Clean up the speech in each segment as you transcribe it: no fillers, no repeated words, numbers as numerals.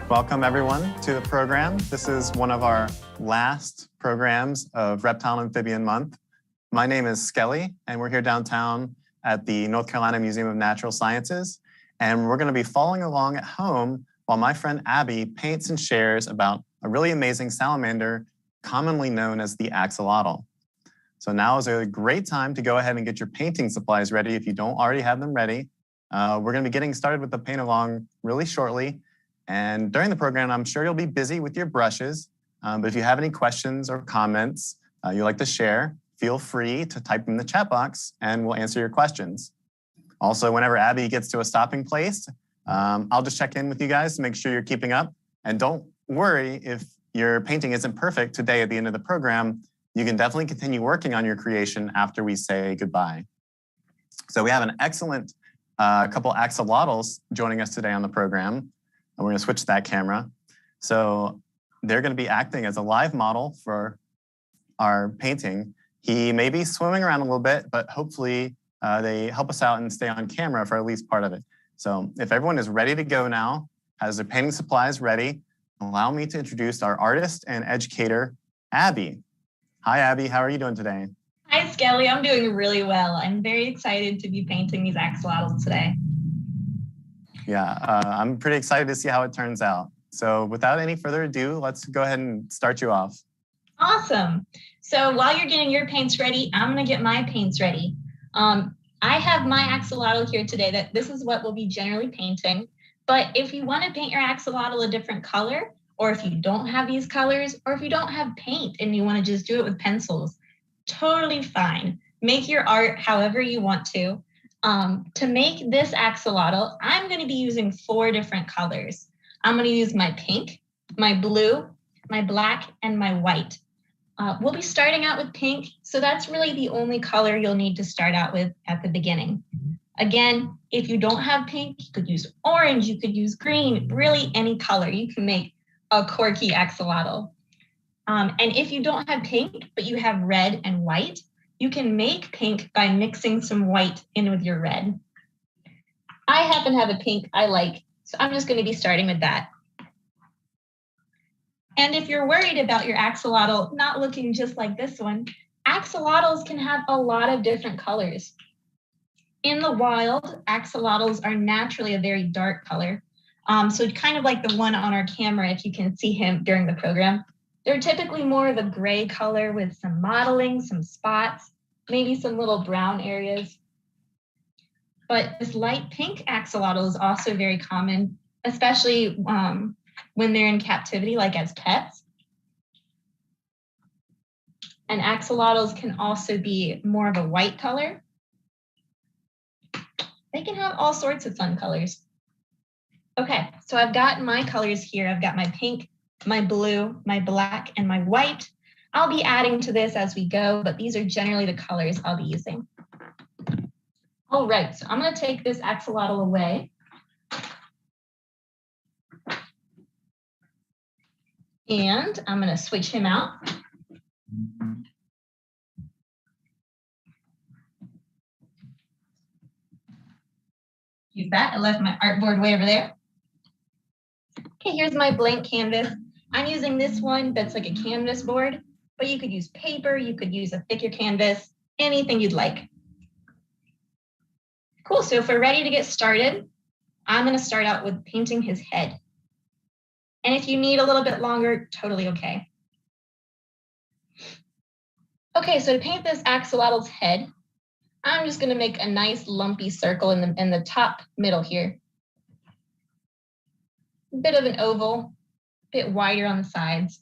Welcome everyone to the program. This is one of our last programs of Reptile and Amphibian Month. My name is Skelly, and we're here downtown at the North Carolina Museum of Natural Sciences. And we're going to be following along at home while my friend Abby paints and shares about a really amazing salamander commonly known as the axolotl. So now is a great time to go ahead and get your painting supplies ready if you don't already have them ready. We're going to be getting started with the paint-along really shortly. And during the program, I'm sure you'll be busy with your brushes. But if you have any questions or comments you'd like to share, feel free to type them in the chat box and we'll answer your questions. Also, whenever Abby gets to a stopping place, I'll just check in with you guys to make sure you're keeping up. And don't worry if your painting isn't perfect today at the end of the program. You can definitely continue working on your creation after we say goodbye. So we have an excellent couple axolotls joining us today on the program. And we're going to switch that camera. So they're going to be acting as a live model for our painting. He may be swimming around a little bit, but hopefully they help us out and stay on camera for at least part of it. So if everyone is ready to go now, has their painting supplies ready, allow me to introduce our artist and educator, Abby. Hi, Abby. How are you doing today? Hi, Skelly. I'm doing really well. I'm very excited to be painting these axolotls today. Yeah, I'm pretty excited to see how it turns out. So without any further ado, let's go ahead and start you off. Awesome. So while you're getting your paints ready, I'm going to get my paints ready. I have my axolotl here today. This is what we'll be generally painting. But if you want to paint your axolotl a different color, or if you don't have these colors, or if you don't have paint and you want to just do it with pencils, totally fine. Make your art however you want to. To make this axolotl, I'm going to be using 4 different colors. I'm going to use my pink, my blue, my black, and my white. We'll be starting out with pink, so that's really the only color you'll need to start out with at the beginning. Again, if you don't have pink, you could use orange, you could use green, really any color. You can make a quirky axolotl. And if you don't have pink, but you have red and white, you can make pink by mixing some white in with your red. I happen to have a pink I like, so I'm just going to be starting with that. And if you're worried about your axolotl not looking just like this one, axolotls can have a lot of different colors. In the wild, axolotls are naturally a very dark color. So kind of like the one on our camera, if you can see him during the program. They're typically more of a gray color with some mottling, some spots, maybe some little brown areas. But this light pink axolotl is also very common, especially when they're in captivity, like as pets. And axolotls can also be more of a white color. They can have all sorts of fun colors. Okay, so I've got my colors here. I've got my pink, my blue, my black, and my white. I'll be adding to this as we go, but these are generally the colors I'll be using. All right, so I'm going to take this axolotl away. And I'm going to switch him out. Use that. I left my artboard way over there. Okay, here's my blank canvas. I'm using this one that's like a canvas board, but you could use paper, you could use a thicker canvas, anything you'd like. Cool, so if we're ready to get started, I'm going to start out with painting his head. And if you need a little bit longer, totally okay. Okay, so to paint this axolotl's head, I'm just going to make a nice lumpy circle in the top middle here. A bit of an oval, a bit wider on the sides.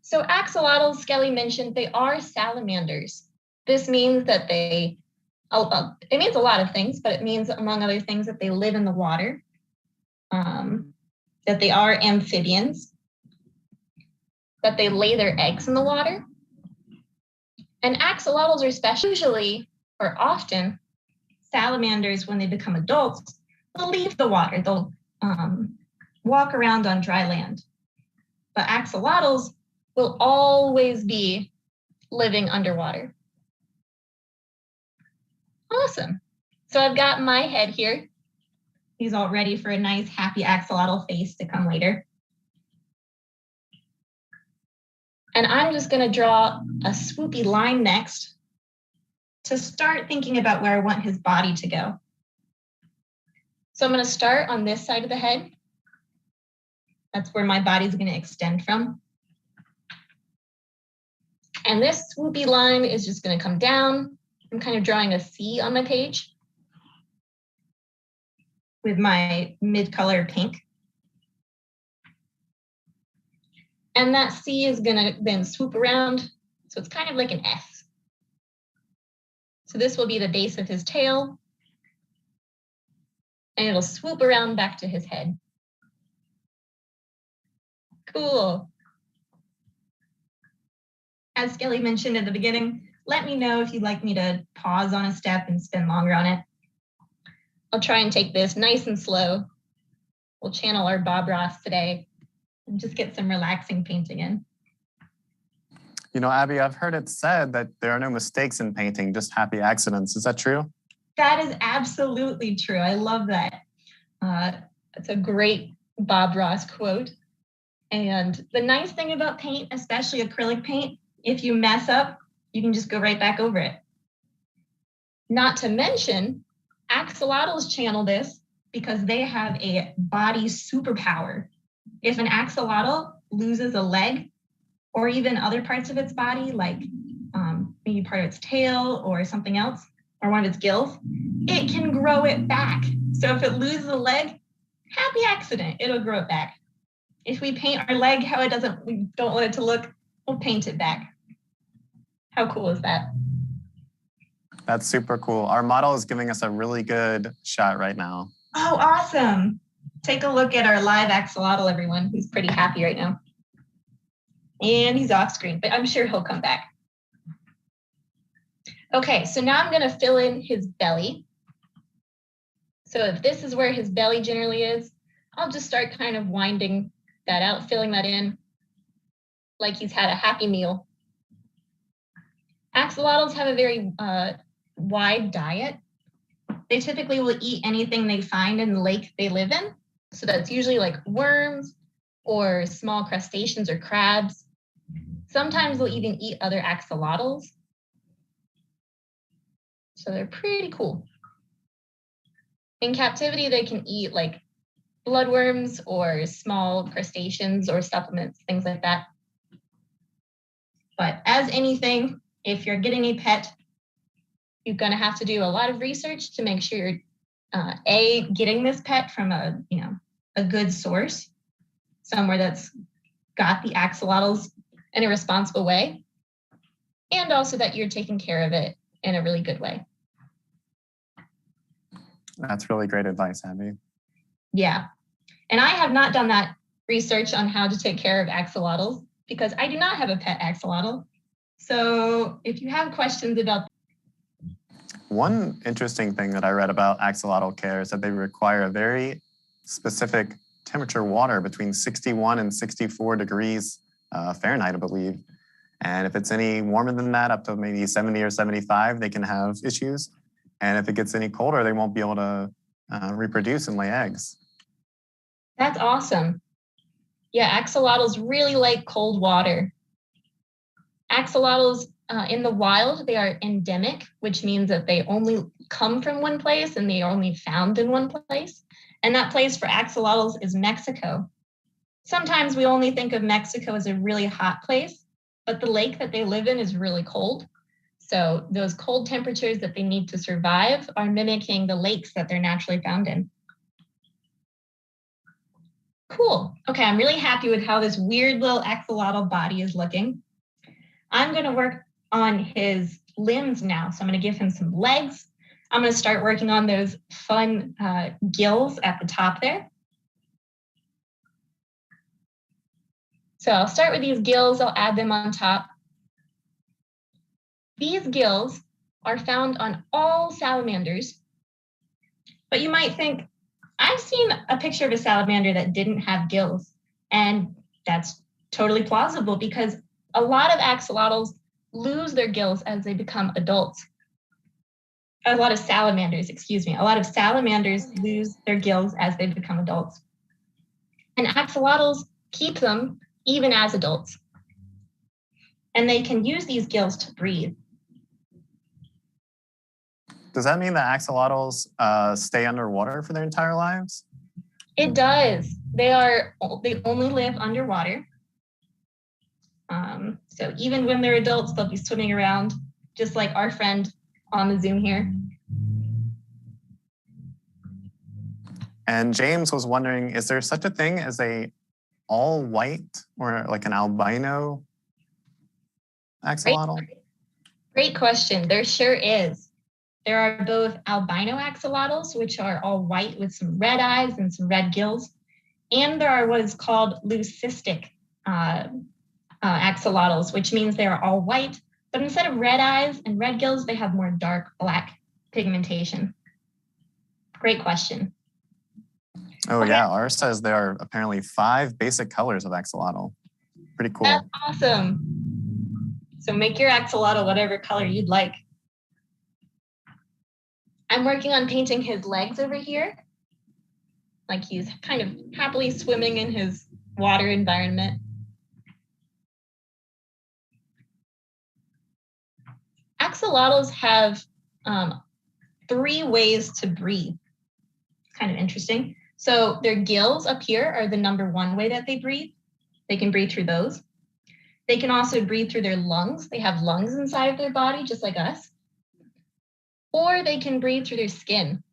So axolotls, Skelly mentioned, they are salamanders. This means that it means a lot of things, but it means, among other things, that they live in the water, that they are amphibians, that they lay their eggs in the water. And axolotls are usually, or often, salamanders, when they become adults, they'll leave the water. They'll walk around on dry land. But axolotls will always be living underwater. Awesome. So I've got my head here. He's all ready for a nice, happy axolotl face to come later. And I'm just going to draw a swoopy line next to start thinking about where I want his body to go. So I'm going to start on this side of the head. That's where my body's going to extend from. And this swoopy line is just going to come down. I'm kind of drawing a C on my page with my mid-color pink. And that C is going to then swoop around. So it's kind of like an S. So this will be the base of his tail. And it'll swoop around back to his head. Cool. As Skelly mentioned at the beginning, let me know if you'd like me to pause on a step and spend longer on it. I'll try and take this nice and slow. We'll channel our Bob Ross today and just get some relaxing painting in. You know, Abby, I've heard it said that there are no mistakes in painting, just happy accidents. Is that true? That is absolutely true. I love that. It's a great Bob Ross quote. And the nice thing about paint, especially acrylic paint, if you mess up, you can just go right back over it. Not to mention, axolotls channel this because they have a body superpower. If an axolotl loses a leg or even other parts of its body, like maybe part of its tail or something else, or one of its gills, it can grow it back. So if it loses a leg, happy accident, it'll grow it back. If we paint our leg how we don't want it to look, we'll paint it back. How cool is that? That's super cool. Our model is giving us a really good shot right now. Oh, awesome. Take a look at our live axolotl, everyone. He's pretty happy right now. And he's off screen, but I'm sure he'll come back. Okay, so now I'm going to fill in his belly. So if this is where his belly generally is, I'll just start kind of winding that out, filling that in like he's had a happy meal. Axolotls have a very wide diet. They typically will eat anything they find in the lake they live in. So that's usually like worms or small crustaceans or crabs. Sometimes they'll even eat other axolotls. So they're pretty cool. In captivity, they can eat like bloodworms or small crustaceans or supplements, things like that. But as anything, if you're getting a pet, you're going to have to do a lot of research to make sure you're getting this pet from a good source, somewhere that's got the axolotls in a responsible way, and also that you're taking care of it in a really good way. That's really great advice, Abby. Yeah. And I have not done that research on how to take care of axolotls because I do not have a pet axolotl. So if you have questions about... One interesting thing that I read about axolotl care is that they require a very specific temperature water between 61 and 64 degrees Fahrenheit, I believe. And if it's any warmer than that, up to maybe 70 or 75, they can have issues. And if it gets any colder, they won't be able to reproduce and lay eggs. That's awesome. Yeah, axolotls really like cold water. Axolotls in the wild, they are endemic, which means that they only come from one place and they are only found in one place. And that place for axolotls is Mexico. Sometimes we only think of Mexico as a really hot place, but the lake that they live in is really cold. So those cold temperatures that they need to survive are mimicking the lakes that they're naturally found in. Cool. Okay, I'm really happy with how this weird little axolotl body is looking. I'm going to work on his limbs now. So I'm going to give him some legs. I'm going to start working on those fun gills at the top there. So I'll start with these gills. I'll add them on top. These gills are found on all salamanders. But you might think, I've seen a picture of a salamander that didn't have gills. And that's totally plausible because a lot of axolotls lose their gills as they become adults. a lot of salamanders, excuse me, a lot of salamanders lose their gills as they become adults. And axolotls keep them even as adults. And they can use these gills to breathe. Does that mean that axolotls stay underwater for their entire lives? It does. They only live underwater. So even when they're adults, they'll be swimming around, just like our friend on the Zoom here. And James was wondering, is there such a thing as a all white or like an albino axolotl? Great question. There sure is. There are both albino axolotls, which are all white with some red eyes and some red gills. And there are what is called leucistic axolotls, which means they are all white, but instead of red eyes and red gills, they have more dark black pigmentation. Great question. Oh, okay. Yeah, ours says there are apparently 5 basic colors of axolotl. Pretty cool. That's awesome. So make your axolotl whatever color you'd like. I'm working on painting his legs over here. Like he's kind of happily swimming in his water environment. Axolotls have 3 ways to breathe. Kind of interesting. So their gills up here are the #1 way that they breathe. They can breathe through those. They can also breathe through their lungs. They have lungs inside of their body, just like us. Or they can breathe through their skin.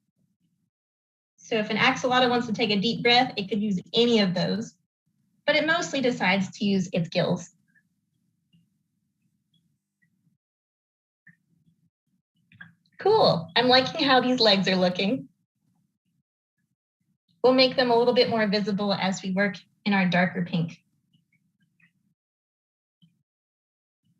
So if an axolotl wants to take a deep breath, it could use any of those, but it mostly decides to use its gills. Cool. I'm liking how these legs are looking. We'll make them a little bit more visible as we work in our darker pink.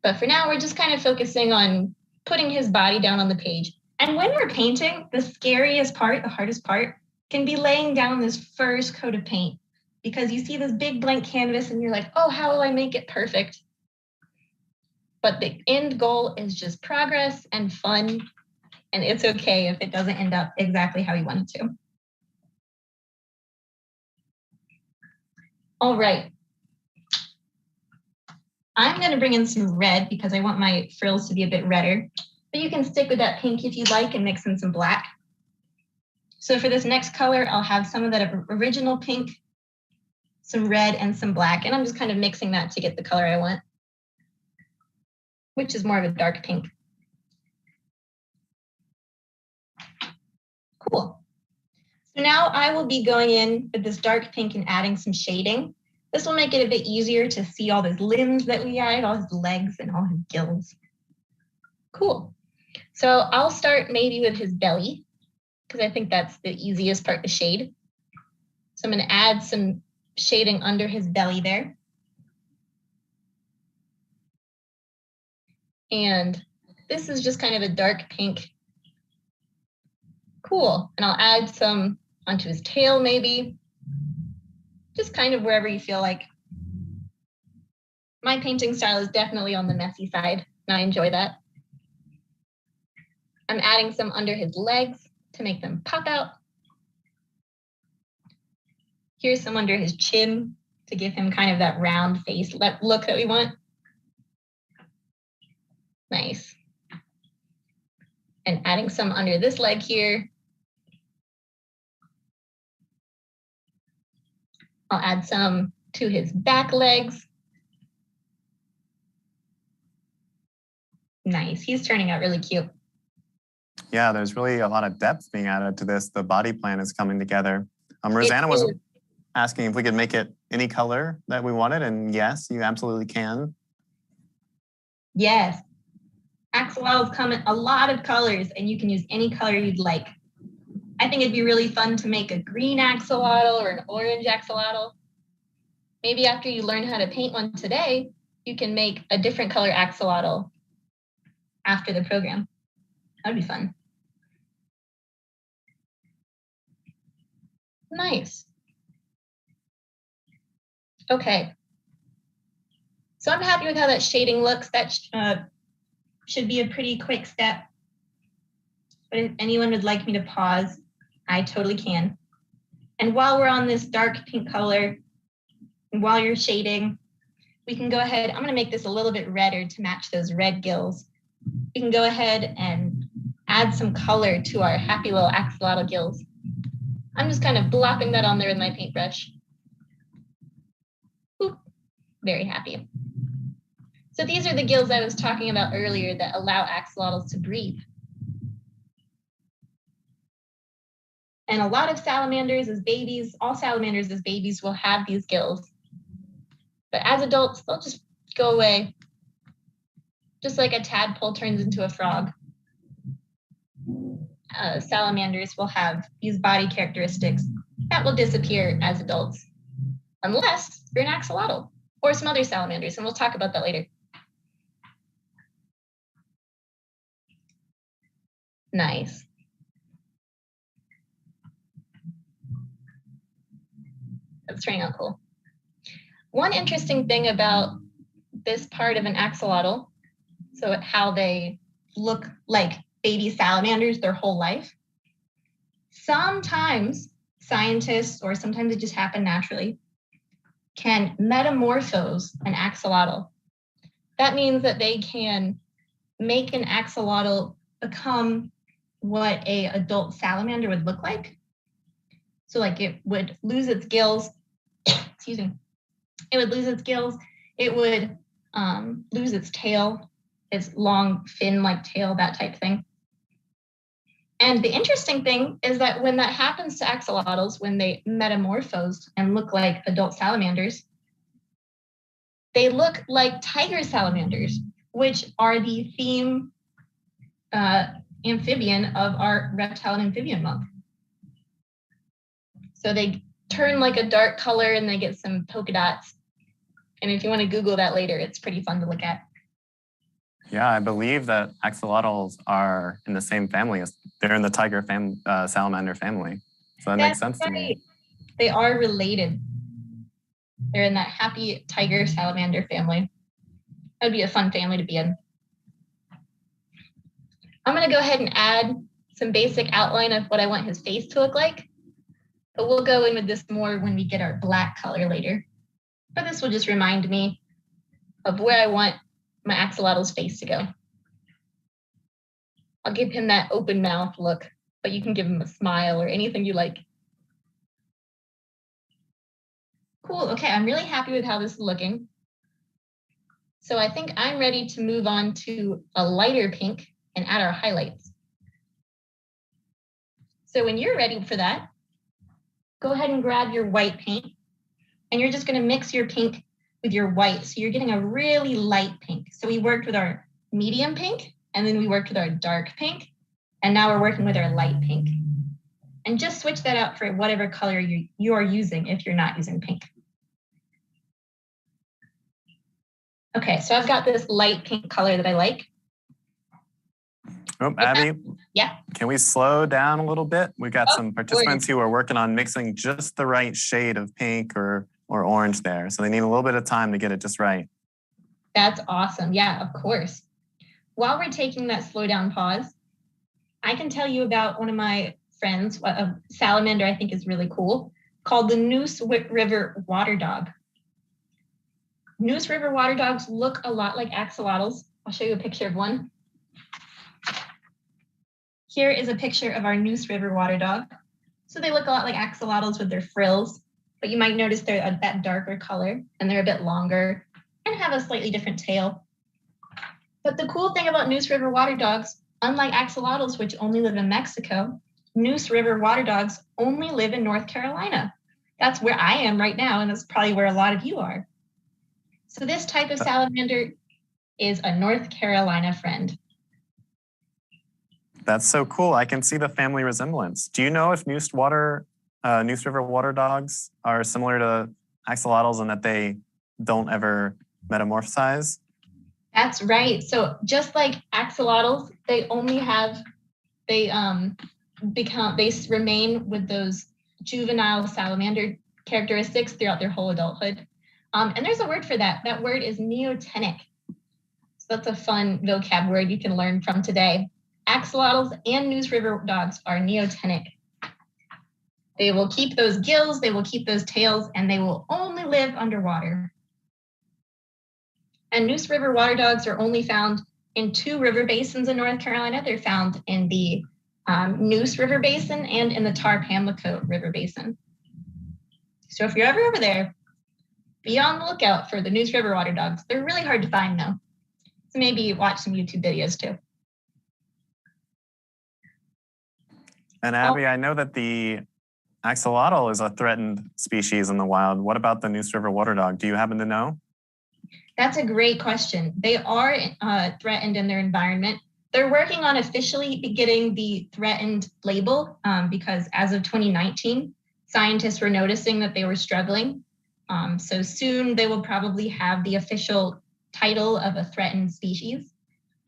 But for now, we're just kind of focusing on putting his body down on the page. And when we're painting, the scariest part, the hardest part, can be laying down this first coat of paint, because you see this big blank canvas and you're like, oh, how will I make it perfect? But the end goal is just progress and fun, and it's okay if it doesn't end up exactly how you want it to. All right. I'm going to bring in some red because I want my frills to be a bit redder, but you can stick with that pink if you like and mix in some black. So for this next color, I'll have some of that original pink, some red, and some black, and I'm just kind of mixing that to get the color I want, which is more of a dark pink. Cool. So now I will be going in with this dark pink and adding some shading. This will make it a bit easier to see all those limbs that we added, all his legs and all his gills. Cool. So I'll start maybe with his belly, because I think that's the easiest part to shade. So I'm going to add some shading under his belly there. And this is just kind of a dark pink. Cool. And I'll add some onto his tail maybe. Just kind of wherever you feel like. My painting style is definitely on the messy side, and I enjoy that. I'm adding some under his legs to make them pop out. Here's some under his chin to give him kind of that round face look that we want. Nice. And adding some under this leg here. I'll add some to his back legs. Nice, he's turning out really cute. Yeah, there's really a lot of depth being added to this. The body plan is coming together. Rosanna was asking if we could make it any color that we wanted, and yes, you absolutely can. Yes, axolotls come in a lot of colors, and you can use any color you'd like. I think it'd be really fun to make a green axolotl or an orange axolotl. Maybe after you learn how to paint one today, you can make a different color axolotl after the program. That'd be fun. Nice. Okay. So I'm happy with how that shading looks. That should be a pretty quick step. but if anyone would like me to pause, I totally can. And while we're on this dark pink color, and while you're shading, we can go ahead. I'm going to make this a little bit redder to match those red gills. We can go ahead and add some color to our happy little axolotl gills. I'm just kind of blopping that on there with my paintbrush. Oop, very happy. So these are the gills I was talking about earlier that allow axolotls to breathe. And a lot of salamanders as babies, all salamanders as babies will have these gills. But as adults, they'll just go away. Just like a tadpole turns into a frog. Salamanders will have these body characteristics that will disappear as adults, unless you're an axolotl or some other salamanders, and we'll talk about that later. Nice. That's turning out cool. One interesting thing about this part of an axolotl, so how they look like baby salamanders their whole life, sometimes scientists, or sometimes it just happens naturally, can metamorphose an axolotl. That means that they can make an axolotl become what a adult salamander would look like. So like it would lose its gills, excuse me, it would lose its gills, it would lose its tail, its long fin-like tail, that type thing. And the interesting thing is that when that happens to axolotls, when they metamorphose and look like adult salamanders, they look like tiger salamanders, which are the theme amphibian of our Reptile and Amphibian Month. So they turn like a dark color and they get some polka dots. And if you want to Google that later, it's pretty fun to look at. Yeah, I believe that axolotls are in the same family as they're in the tiger salamander family. So that makes sense to me. They are related. They're in that happy tiger salamander family. That'd be a fun family to be in. I'm going to go ahead and add some basic outline of what I want his face to look like. But we'll go in with this more when we get our black color later. But this will just remind me of where I want my axolotl's face to go. I'll give him that open mouth look, but you can give him a smile or anything you like. Cool, okay, I'm really happy with how this is looking. So I think I'm ready to move on to a lighter pink and add our highlights. So when you're ready for that, go ahead and grab your white paint, and you're just gonna mix your pink with your white. So you're getting a really light pink. So we worked with our medium pink, and then we worked with our dark pink, and now we're working with our light pink. And just switch that out for whatever color you are using if you're not using pink. Okay, so I've got this light pink color that I like. Oh, Abby, yeah. Can we slow down a little bit? We've got some participants who are working on mixing just the right shade of pink or orange there. So they need a little bit of time to get it just right. That's awesome. Yeah, of course. While we're taking that slow down pause, I can tell you about one of my friends, a salamander I think is really cool, called the Neuse River water dog. Neuse River water dogs look a lot like axolotls. I'll show you a picture of one. Here is a picture of our Neuse River water dog. So they look a lot like axolotls with their frills, but you might notice they're that darker color and they're a bit longer and have a slightly different tail. But the cool thing about Neuse River water dogs, unlike axolotls, which only live in Mexico, Neuse River water dogs only live in North Carolina. That's where I am right now, and that's probably where a lot of you are. So this type of salamander is a North Carolina friend. That's so cool. I can see the family resemblance. Do you know if Neuse River water dogs are similar to axolotls in that they don't ever metamorphosize? That's right. So just like axolotls, they remain with those juvenile salamander characteristics throughout their whole adulthood. And there's a word for that. That word is neotenic. So that's a fun vocab word you can learn from today. axolotls and Neuse river dogs are neotenic. They will keep those gills, they will keep those tails, and they will only live underwater. And Neuse river water dogs are only found in 2 river basins in North Carolina. They're found in the Neuse River Basin and in the Tar-Pamlico River Basin. So if you're ever over there, be on the lookout for the Neuse river water dogs. They're really hard to find though. So maybe watch some YouTube videos too. And Abby, I know that the axolotl is a threatened species in the wild. What about the Neuse river water dog? Do you happen to know? That's a great question. They are threatened in their environment. They're working on officially getting the threatened label because as of 2019, scientists were noticing that they were struggling. So soon they will probably have the official title of a threatened species.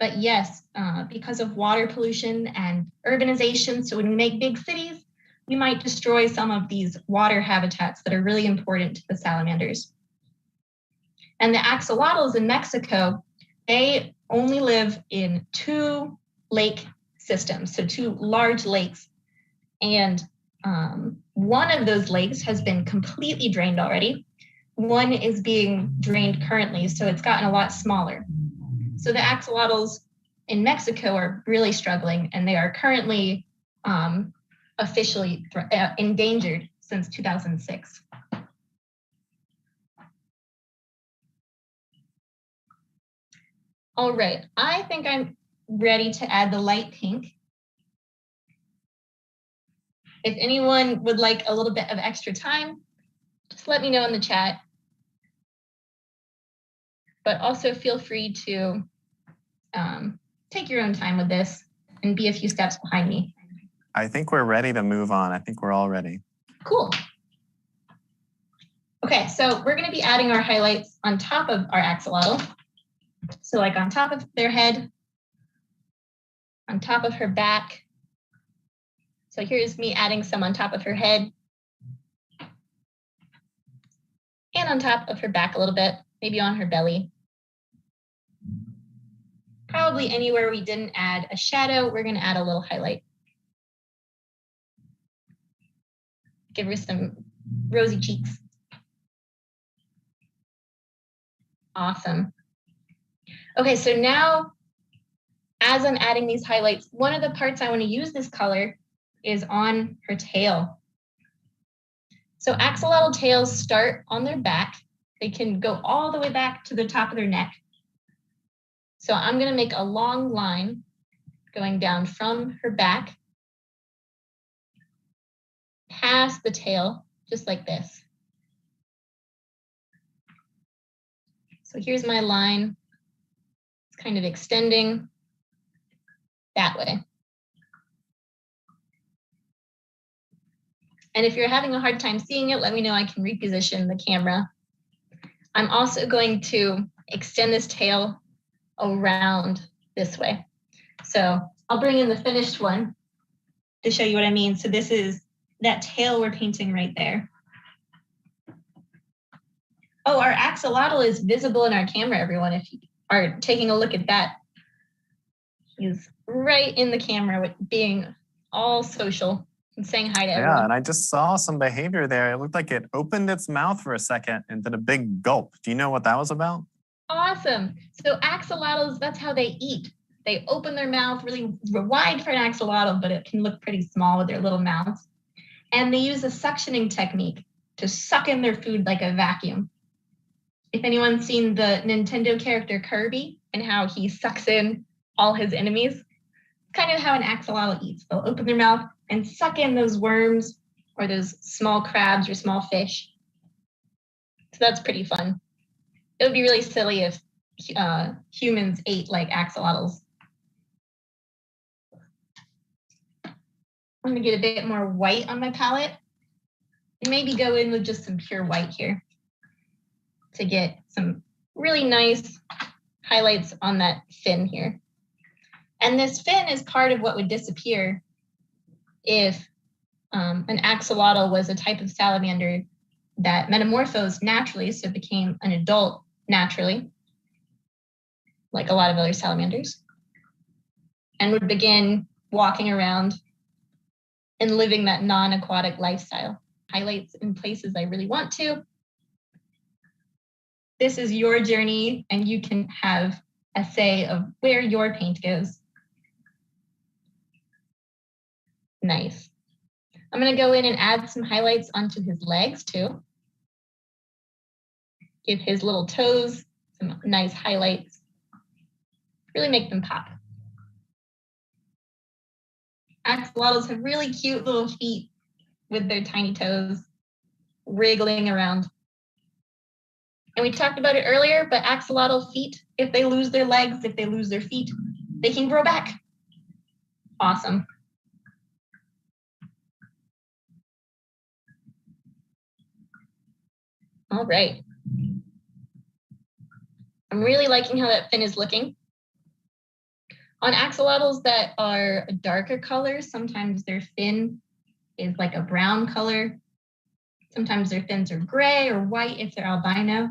But yes, because of water pollution and urbanization, so when we make big cities, we might destroy some of these water habitats that are really important to the salamanders. And the axolotls in Mexico, they only live in 2 lake systems, so 2 large lakes. And one of those lakes has been completely drained already. One is being drained currently, so it's gotten a lot smaller. So the axolotls in Mexico are really struggling, and they are currently officially endangered since 2006. All right, I think I'm ready to add the light pink. If anyone would like a little bit of extra time, just let me know in the chat. But also feel free to take your own time with this and be a few steps behind me. I think we're ready to move on. I think we're all ready. Cool. Okay, so we're going to be adding our highlights on top of our axolotl. So like on top of their head, on top of her back. So here's me adding some on top of her head and on top of her back a little bit, maybe on her belly. Probably anywhere we didn't add a shadow, we're going to add a little highlight. Give her some rosy cheeks. Awesome. Okay, so now as I'm adding these highlights, one of the parts I want to use this color is on her tail. So axolotl tails start on their back. They can go all the way back to the top of their neck. So I'm going to make a long line going down from her back, past the tail, just like this. So here's my line. It's kind of extending that way. And if you're having a hard time seeing it, let me know. I can reposition the camera. I'm also going to extend this tail around this way. So I'll bring in the finished one to show you what I mean. So this is that tail we're painting right there. Oh, our axolotl is visible in our camera, everyone. If you are taking a look at that, he's right in the camera with being all social and saying hi to everyone. Yeah, and I just saw some behavior there. It looked like it opened its mouth for a second and did a big gulp. Do you know what that was about? Awesome. So axolotls, that's how they eat. They open their mouth really wide for an axolotl, but it can look pretty small with their little mouths. And they use a suctioning technique to suck in their food like a vacuum. If anyone's seen the Nintendo character Kirby and how he sucks in all his enemies, it's kind of how an axolotl eats. They'll open their mouth and suck in those worms or those small crabs or small fish. So that's pretty fun. It would be really silly if humans ate like axolotls. I'm going to get a bit more white on my palette and maybe go in with just some pure white here to get some really nice highlights on that fin here. And this fin is part of what would disappear if an axolotl was a type of salamander that metamorphosed naturally, so it became an adult naturally, like a lot of other salamanders. and would begin walking around and living that non-aquatic lifestyle. Highlights in places I really want to. This is your journey, and you can have a say of where your paint goes. Nice. I'm going to go in and add some highlights onto his legs too. Give his little toes some nice highlights. Really make them pop. Axolotls have really cute little feet with their tiny toes wriggling around. And we talked about it earlier, but axolotl feet, if they lose their legs, if they lose their feet, they can grow back. Awesome. All right. I'm really liking how that fin is looking. On axolotls that are a darker color, sometimes their fin is like a brown color. Sometimes their fins are gray or white if they're albino.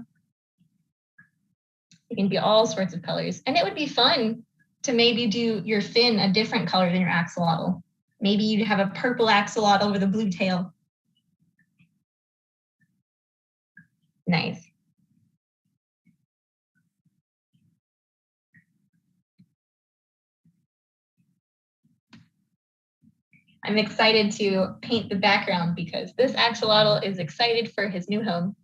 It can be all sorts of colors. And it would be fun to maybe do your fin a different color than your axolotl. Maybe you'd have a purple axolotl with a blue tail. Nice. I'm excited to paint the background because this axolotl is excited for his new home.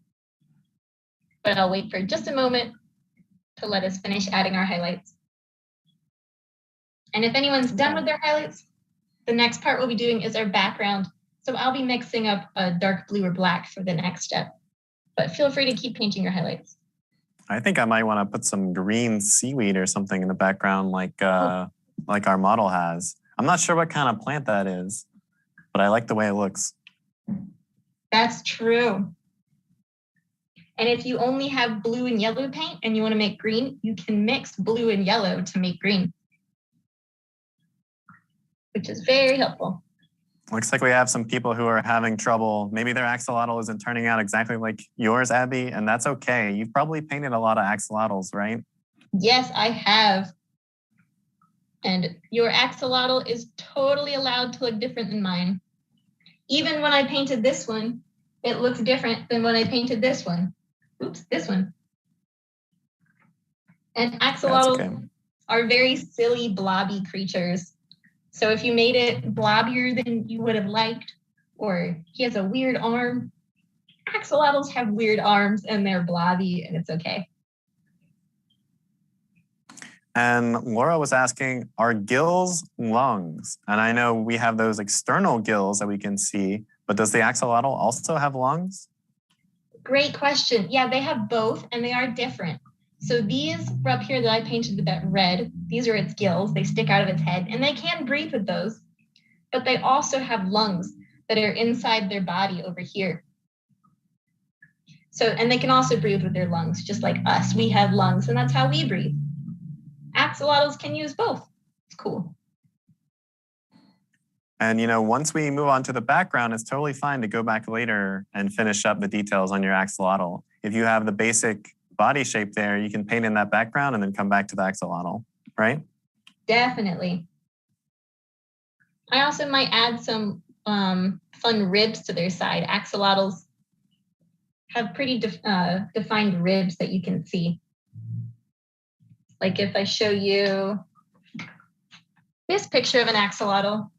But I'll wait for just a moment to let us finish adding our highlights. And if anyone's done with their highlights, the next part we'll be doing is our background. So I'll be mixing up a dark blue or black for the next step. But feel free to keep painting your highlights. I think I might want to put some green seaweed or something in the background like our model has. I'm not sure what kind of plant that is, but I like the way it looks. That's true. And if you only have blue and yellow paint and you want to make green, you can mix blue and yellow to make green, which is very helpful. Looks like we have some people who are having trouble. Maybe their axolotl isn't turning out exactly like yours, Abby, and that's okay. You've probably painted a lot of axolotls, right? Yes, I have. And your axolotl is totally allowed to look different than mine. Even when I painted this one, it looks different than when I painted this one. Oops, this one. And axolotls are very silly, blobby creatures. So if you made it blobbier than you would have liked, or he has a weird arm, axolotls have weird arms and they're blobby and it's okay. And Laura was asking, are gills lungs? And I know we have those external gills that we can see, but does the axolotl also have lungs? Great question. Yeah, they have both and they are different. So these up here that I painted with that red, these are its gills. They stick out of its head and they can breathe with those, but they also have lungs that are inside their body over here. So, and they can also breathe with their lungs, just like us. We have lungs and that's how we breathe. Axolotls can use both. It's cool. And once we move on to the background, it's totally fine to go back later and finish up the details on your axolotl. If you have the basic body shape there, you can paint in that background and then come back to the axolotl, right? Definitely. I also might add some fun ribs to their side. Axolotls have pretty defined ribs that you can see. Like if I show you this picture of an axolotl,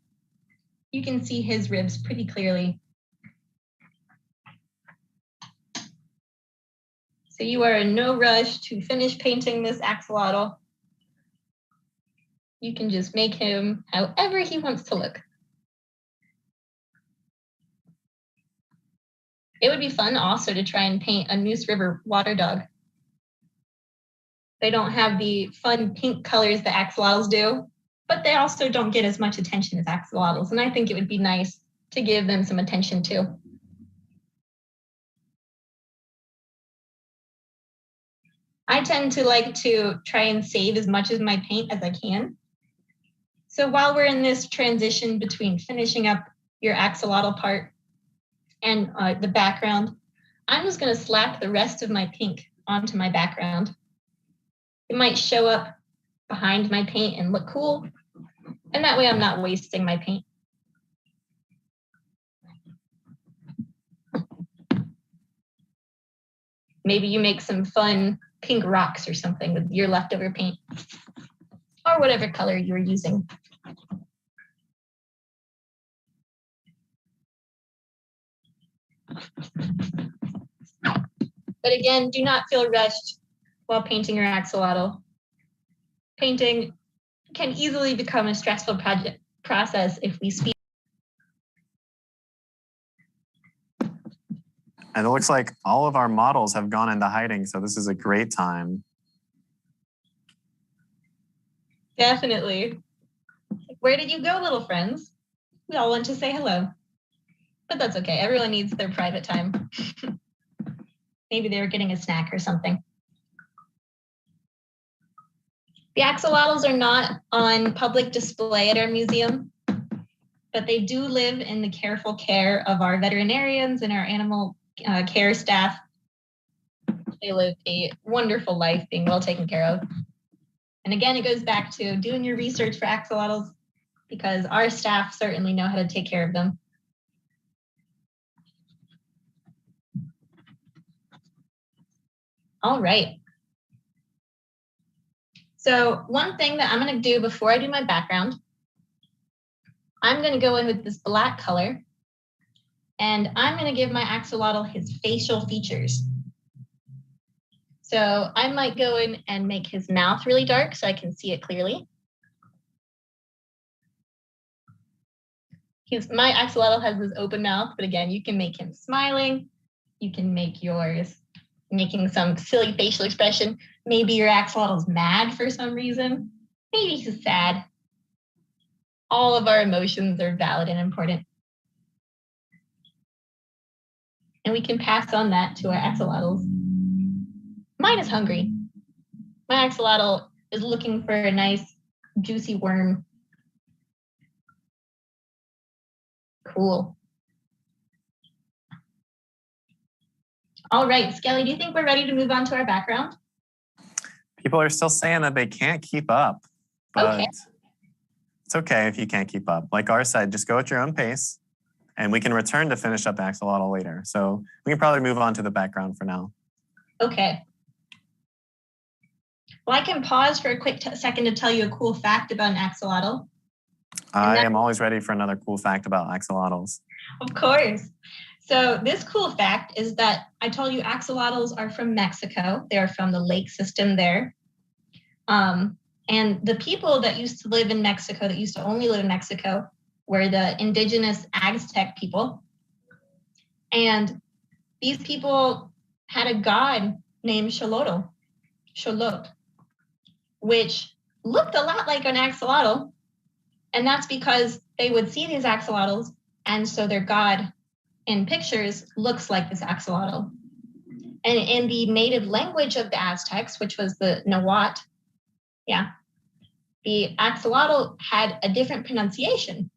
you can see his ribs pretty clearly. So you are in no rush to finish painting this axolotl. You can just make him however he wants to look. It would be fun also to try and paint a Moose River water dog. They don't have the fun pink colors that axolotls do, but they also don't get as much attention as axolotls. And I think it would be nice to give them some attention too. I tend to like to try and save as much of my paint as I can. So while we're in this transition between finishing up your axolotl part and the background, I'm just going to slap the rest of my pink onto my background. It might show up behind my paint and look cool, And that way I'm not wasting my paint. Maybe you make some fun pink rocks or something with your leftover paint, or whatever color you were using. But again, do not feel rushed while painting your axolotl. Painting can easily become a stressful process if we speed. And it looks like all of our models have gone into hiding, so this is a great time. Definitely. Where did you go, little friends? We all want to say hello. But that's okay. Everyone needs their private time. Maybe they were getting a snack or something. The axolotls are not on public display at our museum, but they do live in the careful care of our veterinarians and our animal care staff. They live a wonderful life being well taken care of. And again, it goes back to doing your research for axolotls, because our staff certainly know how to take care of them. All right. So one thing that I'm going to do before I do my background, I'm going to go in with this black color, and I'm going to give my axolotl his facial features. So I might go in and make his mouth really dark so I can see it clearly. My axolotl has this open mouth, but again, you can make him smiling. You can make yours making some silly facial expression. Maybe your axolotl's mad for some reason. Maybe he's sad. All of our emotions are valid and important. And we can pass on that to our axolotls. Mine is hungry. My axolotl is looking for a nice, juicy worm. Cool. All right, Skelly, do you think we're ready to move on to our background? People are still saying that they can't keep up, but okay. It's okay if you can't keep up. Like Ar said, just go at your own pace, and we can return to finish up axolotl later. So we can probably move on to the background for now. Okay. Well, I can pause for a quick second to tell you a cool fact about an axolotl. I am always ready for another cool fact about axolotls. Of course. So this cool fact is that I told you axolotls are from Mexico. They're from the lake system there. And the people that used to live in Mexico, that used to only live in Mexico, were the indigenous Aztec people. And these people had a god named Xolotl, which looked a lot like an axolotl. And that's because they would see these axolotls, and so their god in pictures looks like this axolotl. And in the native language of the Aztecs, which was the Nahuatl, the axolotl had a different pronunciation.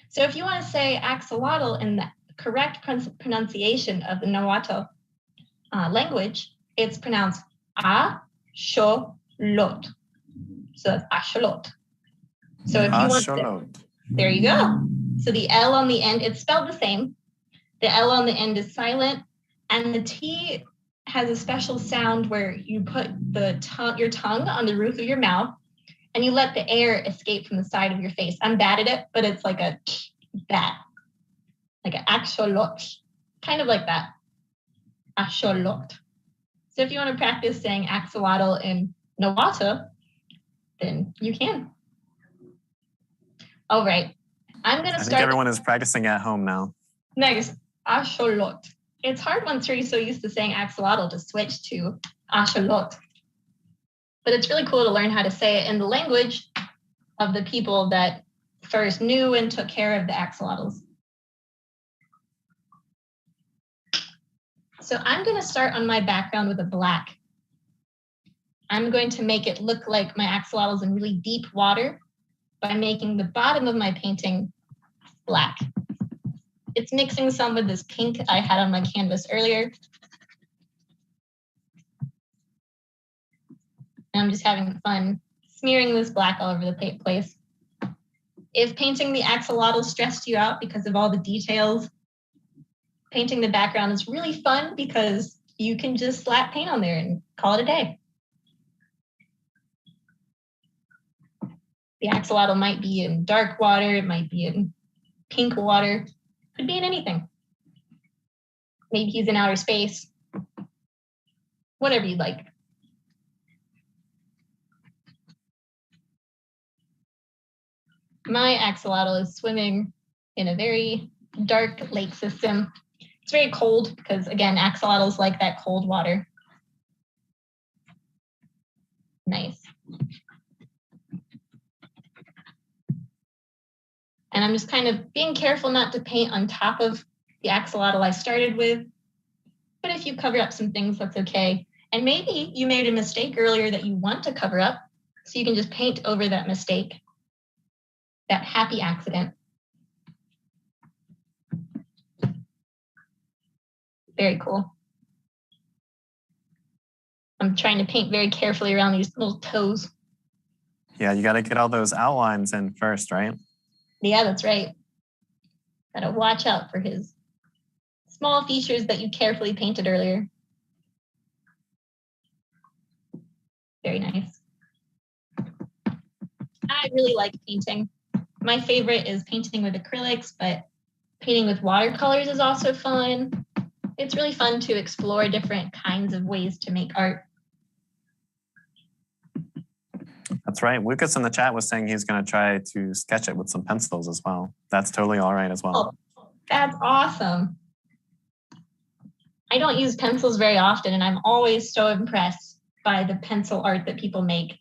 So if you want to say axolotl in the correct pronunciation of the Nahuatl language, it's pronounced axolotl. So that's axolotl. So if you want to, there you go. So the L on the end, it's spelled the same. The L on the end is silent, and the T has a special sound where you put your tongue on the roof of your mouth, and you let the air escape from the side of your face. I'm bad at it, but it's like a that, like an axolotl, kind of like that. Axolotl. So if you want to practice saying axolotl in Nahuatl, then you can. All right. I'm going to start. I think everyone is practicing at home now. Next, axolotl. It's hard once you're so used to saying axolotl to switch to axolotl. But it's really cool to learn how to say it in the language of the people that first knew and took care of the axolotls. So I'm going to start on my background with a black. I'm going to make it look like my axolotls in really deep water by making the bottom of my painting black. It's mixing some with this pink I had on my canvas earlier. And I'm just having fun smearing this black all over the place. If painting the axolotl stressed you out because of all the details, painting the background is really fun because you can just slap paint on there and call it a day. The axolotl might be in dark water, it might be in pink water, could be in anything. Maybe he's in outer space, whatever you'd like. My axolotl is swimming in a very dark lake system. It's very cold because, again, axolotls like that cold water. Nice. And I'm just kind of being careful not to paint on top of the axolotl I started with. But if you cover up some things, that's okay. And maybe you made a mistake earlier that you want to cover up, so you can just paint over that mistake, that happy accident. Very cool. I'm trying to paint very carefully around these little toes. Yeah, you got to get all those outlines in first, right? Yeah, that's right. Gotta watch out for his small features that you carefully painted earlier. Very nice. I really like painting. My favorite is painting with acrylics, but painting with watercolors is also fun. It's really fun to explore different kinds of ways to make art. That's right. Lucas in the chat was saying he's going to try to sketch it with some pencils as well. That's totally all right as well. Oh, that's awesome. I don't use pencils very often, and I'm always so impressed by the pencil art that people make.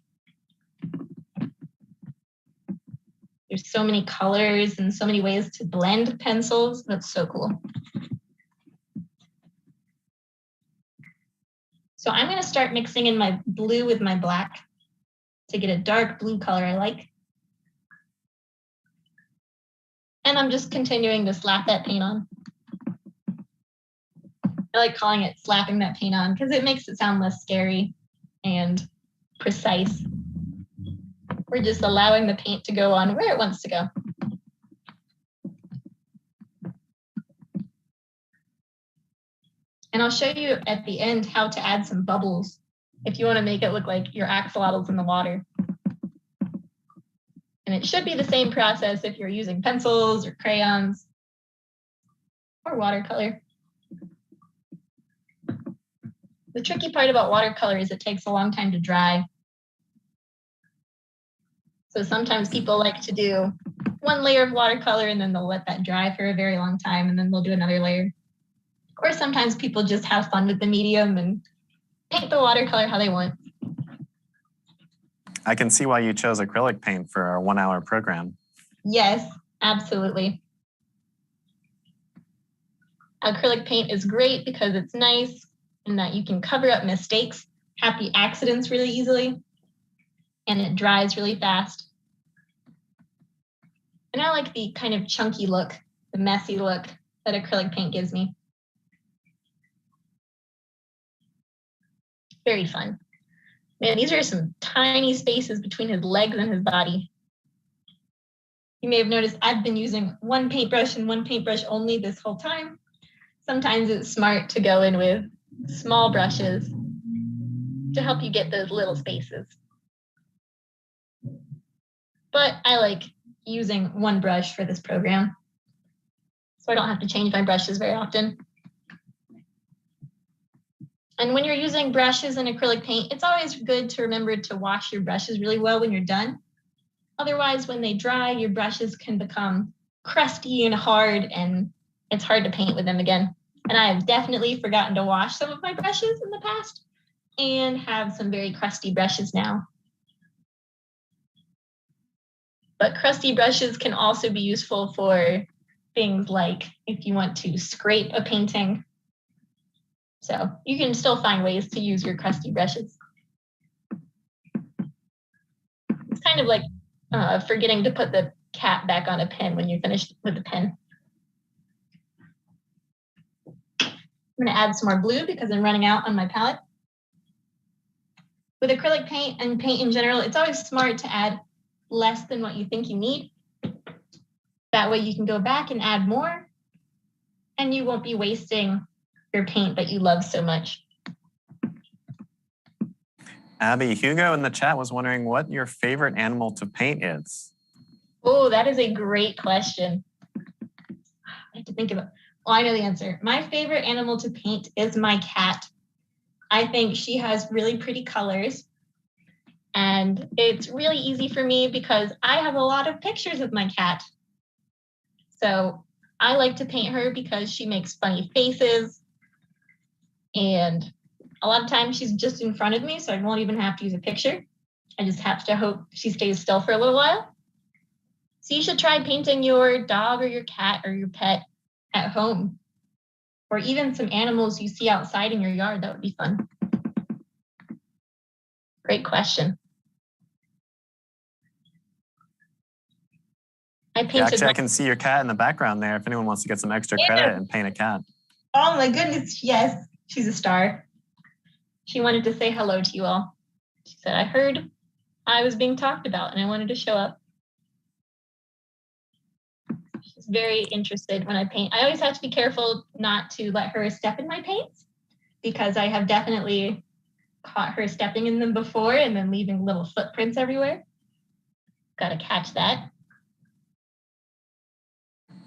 There's so many colors and so many ways to blend pencils. That's so cool. So I'm going to start mixing in my blue with my black to get a dark blue color I like. And I'm just continuing to slap that paint on. I like calling it slapping that paint on because it makes it sound less scary and precise. We're just allowing the paint to go on where it wants to go. And I'll show you at the end how to add some bubbles if you want to make it look like your axolotl's in the water. And it should be the same process if you're using pencils or crayons or watercolor. The tricky part about watercolor is it takes a long time to dry. So sometimes people like to do one layer of watercolor and then they'll let that dry for a very long time and then they'll do another layer. Or sometimes people just have fun with the medium and paint the watercolor how they want. I can see why you chose acrylic paint for our 1 hour program. Yes, absolutely. Acrylic paint is great because it's nice in that you can cover up mistakes, happy accidents really easily, and it dries really fast. And I like the kind of chunky look, the messy look that acrylic paint gives me. Very fun. Man, these are some tiny spaces between his legs and his body. You may have noticed I've been using one paintbrush and one paintbrush only this whole time. Sometimes it's smart to go in with small brushes to help you get those little spaces. But I like using one brush for this program, so I don't have to change my brushes very often. And when you're using brushes and acrylic paint, it's always good to remember to wash your brushes really well when you're done. Otherwise, when they dry, your brushes can become crusty and hard, and it's hard to paint with them again. And I have definitely forgotten to wash some of my brushes in the past and have some very crusty brushes now. But crusty brushes can also be useful for things like if you want to scrape a painting. So you can still find ways to use your crusty brushes. It's kind of like forgetting to put the cap back on a pen when you're finished with the pen. I'm going to add some more blue because I'm running out on my palette. With acrylic paint and paint in general, it's always smart to add less than what you think you need. That way you can go back and add more, and you won't be wasting your paint that you love so much. Abby, Hugo in the chat was wondering what your favorite animal to paint is. Oh, that is a great question. I have to think about. Well, I know the answer. My favorite animal to paint is my cat. I think she has really pretty colors. And it's really easy for me because I have a lot of pictures of my cat. So I like to paint her because she makes funny faces. And a lot of times she's just in front of me, so I won't even have to use a picture. I just have to hope she stays still for a little while. So you should try painting your dog or your cat or your pet at home, or even some animals you see outside in your yard. That would be fun. Great question. Actually, I can see your cat in the background there if anyone wants to get some extra credit and paint a cat. Oh my goodness, yes. She's a star. She wanted to say hello to you all. She said, I heard I was being talked about and I wanted to show up. She's very interested when I paint. I always have to be careful not to let her step in my paints because I have definitely caught her stepping in them before and then leaving little footprints everywhere. Got to catch that.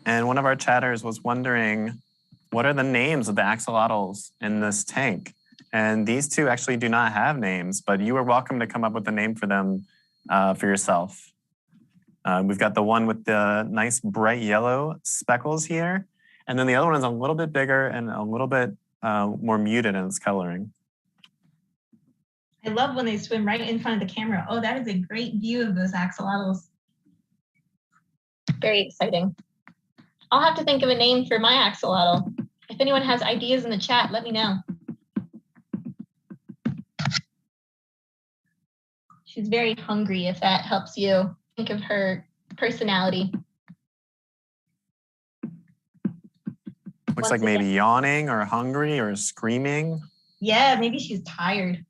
And one of our chatters was wondering, what are the names of the axolotls in this tank? And these two actually do not have names, but you are welcome to come up with a name for them for yourself. We've got the one with the nice bright yellow speckles here. And then the other one is a little bit bigger and a little bit more muted in its coloring. I love when they swim right in front of the camera. Oh, that is a great view of those axolotls. Very exciting. I'll have to think of a name for my axolotl. If anyone has ideas in the chat, let me know. She's very hungry, if that helps you think of her personality. Looks like maybe yawning or hungry or screaming. Yeah, maybe she's tired.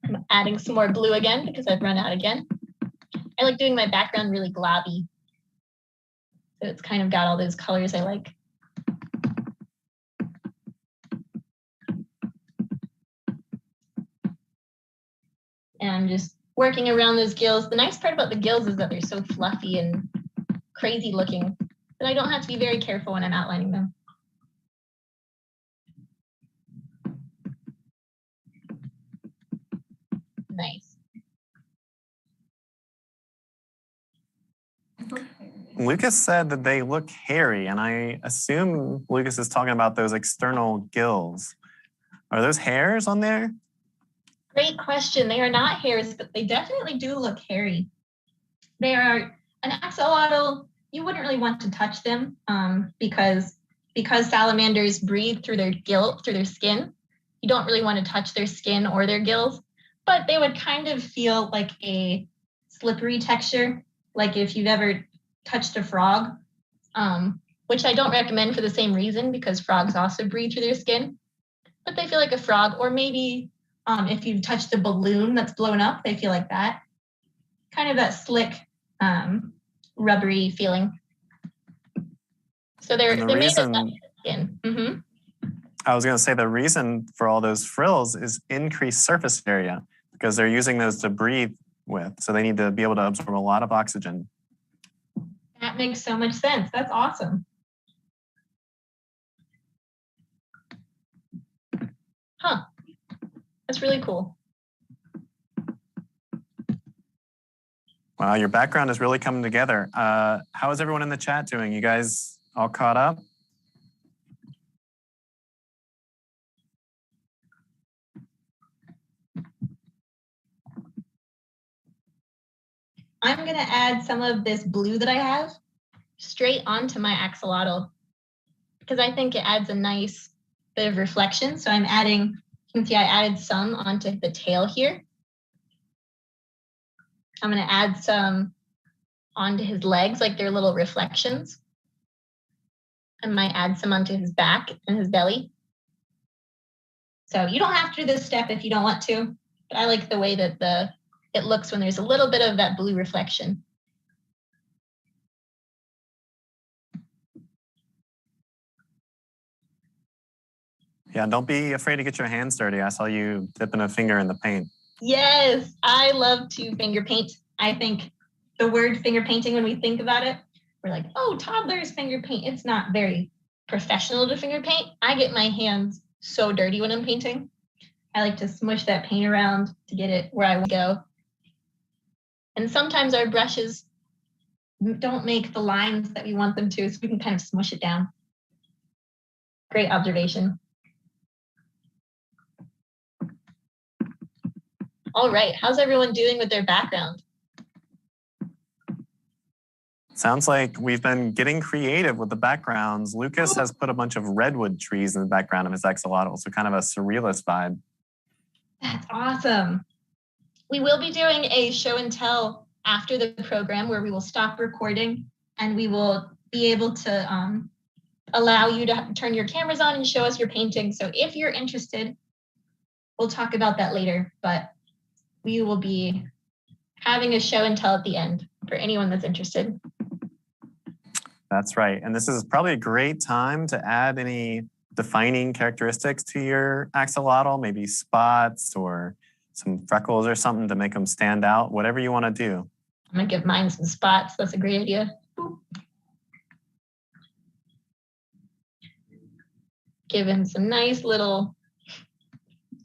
I'm adding some more blue again because I've run out again. I like doing my background really globby. So it's kind of got all those colors I like. And I'm just working around those gills. The nice part about the gills is that they're so fluffy and crazy looking that I don't have to be very careful when I'm outlining them. Nice. Lucas said that they look hairy, and I assume Lucas is talking about those external gills. Are those hairs on there? Great question. They are not hairs, but they definitely do look hairy. They are an axolotl. You wouldn't really want to touch them because salamanders breathe through their skin. You don't really want to touch their skin or their gills, but they would kind of feel like a slippery texture, like if you've ever touched a frog, which I don't recommend for the same reason because frogs also breathe through their skin, but they feel like a frog. Or maybe if you've touched a balloon that's blown up, they feel like that. Kind of that slick, rubbery feeling. So they're made of that skin. Mm-hmm. I was going to say the reason for all those frills is increased surface area because they're using those to breathe with. So they need to be able to absorb a lot of oxygen. That makes so much sense. That's awesome. Huh. That's really cool. Wow, your background is really coming together. How is everyone in the chat doing? You guys all caught up? I'm going to add some of this blue that I have straight onto my axolotl because I think it adds a nice bit of reflection. So I'm adding, you can see I added some onto the tail here. I'm going to add some onto his legs, like they're little reflections. I might add some onto his back and his belly. So you don't have to do this step if you don't want to, but I like the way that the it looks when there's a little bit of that blue reflection. Yeah, don't be afraid to get your hands dirty. I saw you dipping a finger in the paint. Yes, I love to finger paint. I think the word finger painting, when we think about it, we're like, oh, toddlers finger paint. It's not very professional to finger paint. I get my hands so dirty when I'm painting. I like to smush that paint around to get it where I want to go. And sometimes our brushes don't make the lines that we want them to, so we can kind of smush it down. Great observation. All right, how's everyone doing with their background? Sounds like we've been getting creative with the backgrounds. Lucas has put a bunch of redwood trees in the background of his axolotl, so kind of a surrealist vibe. That's awesome. We will be doing a show and tell after the program where we will stop recording and we will be able to allow you to turn your cameras on and show us your painting. So if you're interested, we'll talk about that later, but we will be having a show and tell at the end for anyone that's interested. That's right. And this is probably a great time to add any defining characteristics to your axolotl, maybe spots or some freckles or something to make them stand out, whatever you want to do. I'm going to give mine some spots. That's a great idea. Give him some nice little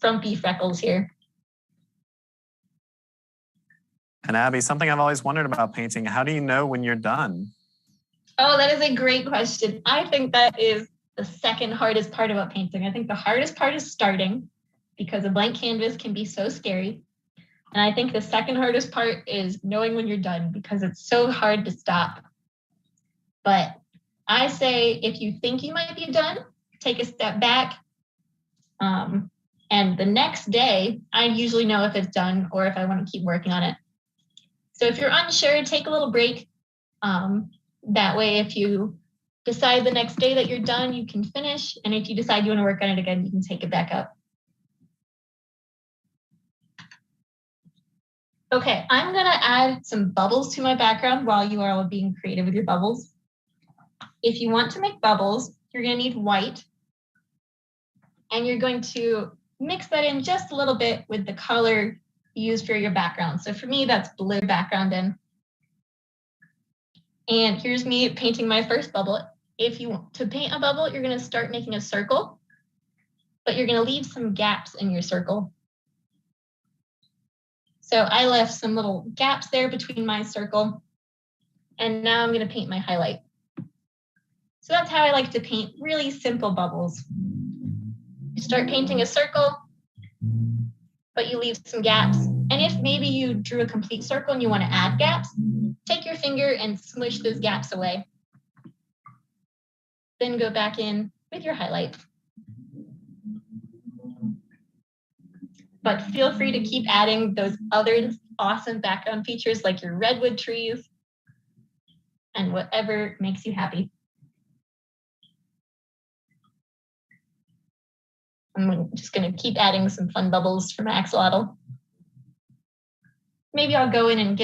frumpy freckles here. And Abby, something I've always wondered about painting, how do you know when you're done? Oh, that is a great question. I think that is the second hardest part about painting. I think the hardest part is starting because a blank canvas can be so scary. And I think the second hardest part is knowing when you're done because it's so hard to stop. But I say if you think you might be done, take a step back. And the next day, I usually know if it's done or if I want to keep working on it. So if you're unsure, take a little break. That way, if you decide the next day that you're done, you can finish. And if you decide you want to work on it again, you can take it back up. Okay, I'm going to add some bubbles to my background while you are all being creative with your bubbles. If you want to make bubbles, you're going to need white. And you're going to mix that in just a little bit with the color you use for your background. So for me, that's blue background in. And here's me painting my first bubble. If you want to paint a bubble, you're going to start making a circle, but you're going to leave some gaps in your circle. So I left some little gaps there between my circle. And now I'm going to paint my highlight. So that's how I like to paint really simple bubbles. You start painting a circle, but you leave some gaps. And if maybe you drew a complete circle and you want to add gaps, take your finger and smush those gaps away. Then go back in with your highlight. But feel free to keep adding those other awesome background features like your redwood trees and whatever makes you happy. I'm just going to keep adding some fun bubbles for my axolotl. Maybe I'll go in and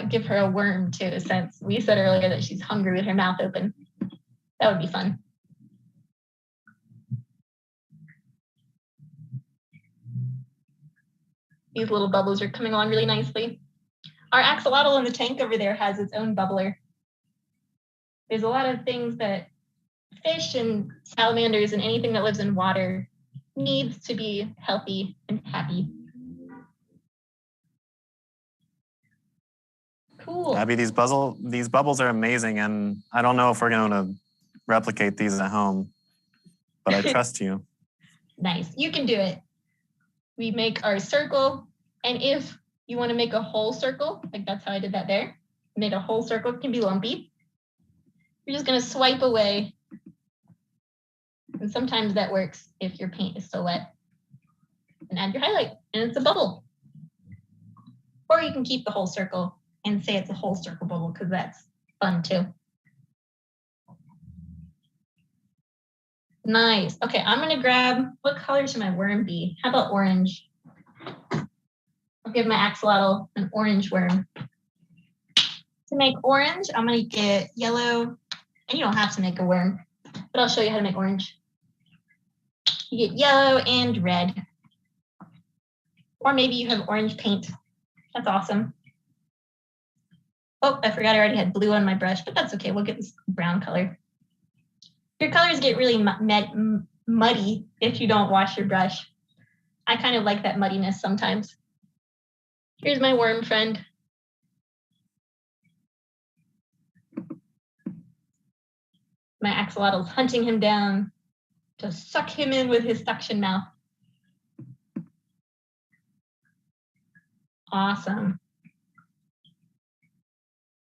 give her a worm too, since we said earlier that she's hungry with her mouth open. That would be fun. These little bubbles are coming along really nicely. Our axolotl in the tank over there has its own bubbler. There's a lot of things that fish and salamanders and anything that lives in water needs to be healthy and happy. Cool. Abby, these bubbles are amazing, and I don't know if we're going to replicate these at home, but I trust you. Nice. You can do it. We make our circle, and if you want to make a whole circle, like that's how I did that there, made a whole circle, it can be lumpy. You're just going to swipe away, and sometimes that works if your paint is still wet, and add your highlight, and it's a bubble. Or you can keep the whole circle and say it's a whole circle bubble because that's fun too. Nice. Okay, I'm going to grab, what color should my worm be? How about orange? I'll give my axolotl an orange worm. To make orange, I'm gonna get yellow, and you don't have to make a worm, but I'll show you how to make orange. You get yellow and red. Or maybe you have orange paint. That's awesome. Oh, I forgot I already had blue on my brush, but that's okay. We'll get this brown color. Your colors get really muddy if you don't wash your brush. I kind of like that muddiness sometimes. Here's my worm friend. My axolotl's hunting him down to suck him in with his suction mouth. Awesome.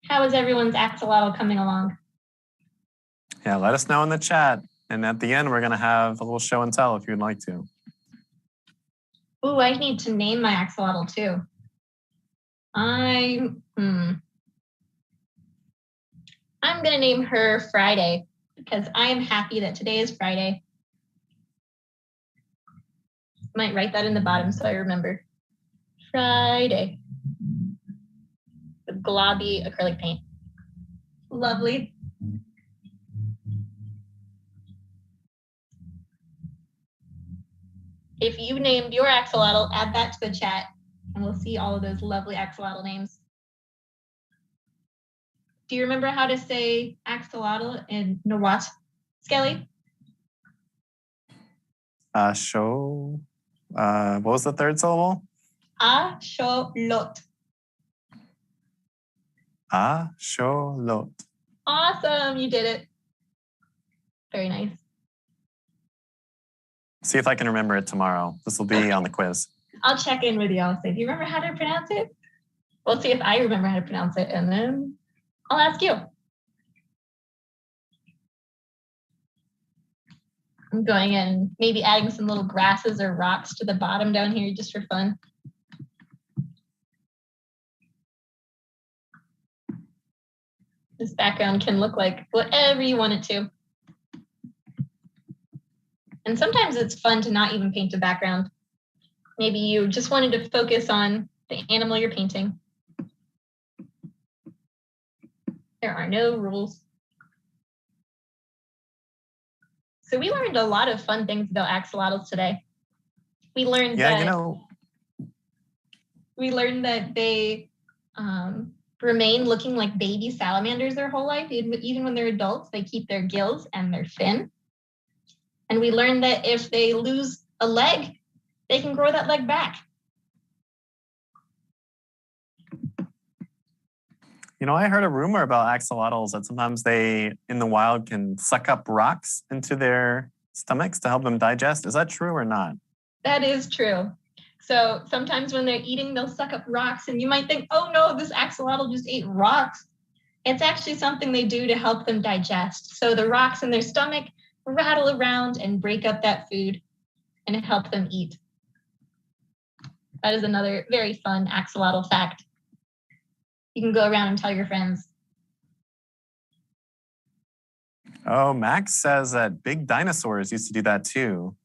How is everyone's axolotl coming along? Yeah, let us know in the chat. And at the end, we're going to have a little show and tell if you'd like to. Ooh, I need to name my axolotl too. I'm going to name her Friday because I am happy that today is Friday. Might write that in the bottom so I remember. Friday. The globby acrylic paint. Lovely. If you named your axolotl, add that to the chat and we'll see all of those lovely axolotl names. Do you remember how to say axolotl in Nahuatl, Skelly? What was the third syllable? Axolotl. Axolotl. Awesome, you did it. Very nice. See if I can remember it tomorrow. This will be on the quiz. I'll check in with you. I'll say, do you remember how to pronounce it? We'll see if I remember how to pronounce it, and then I'll ask you. I'm going in, maybe adding some little grasses or rocks to the bottom down here just for fun. This background can look like whatever you want it to. And sometimes it's fun to not even paint a background. Maybe you just wanted to focus on the animal you're painting. There are no rules. So we learned a lot of fun things about axolotls today. We learned we learned that they remain looking like baby salamanders their whole life. Even when they're adults, they keep their gills and their fin. And we learned that if they lose a leg, they can grow that leg back. You know, I heard a rumor about axolotls that sometimes they, in the wild, can suck up rocks into their stomachs to help them digest. Is that true or not? That is true. So sometimes when they're eating, they'll suck up rocks and you might think, oh no, this axolotl just ate rocks. It's actually something they do to help them digest. So the rocks in their stomach rattle around and break up that food and help them eat. That is another very fun axolotl fact. You can go around and tell your friends. Oh, Max says that big dinosaurs used to do that too.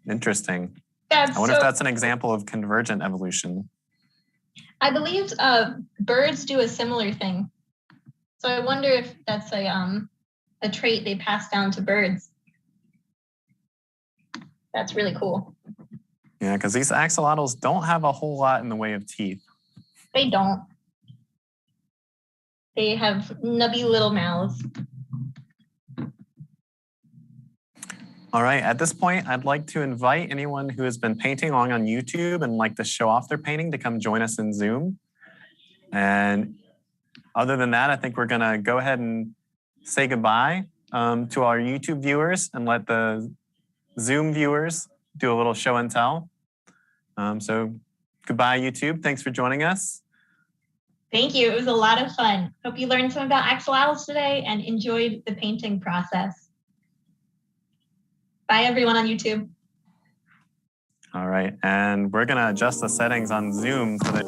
Interesting. I wonder if that's an example of convergent evolution. I believe birds do a similar thing. So I wonder if that's a trait they pass down to birds. That's really cool. Yeah, because these axolotls don't have a whole lot in the way of teeth. They don't. They have nubby little mouths. All right, at this point, I'd like to invite anyone who has been painting along on YouTube and like to show off their painting to come join us in Zoom. And other than that, I think we're gonna go ahead and say goodbye to our YouTube viewers and let the Zoom viewers do a little show and tell. So goodbye, YouTube. Thanks for joining us. Thank you. It was a lot of fun. Hope you learned some about axolotls today and enjoyed the painting process. Bye, everyone on YouTube. All right, and we're gonna adjust the settings on Zoom so that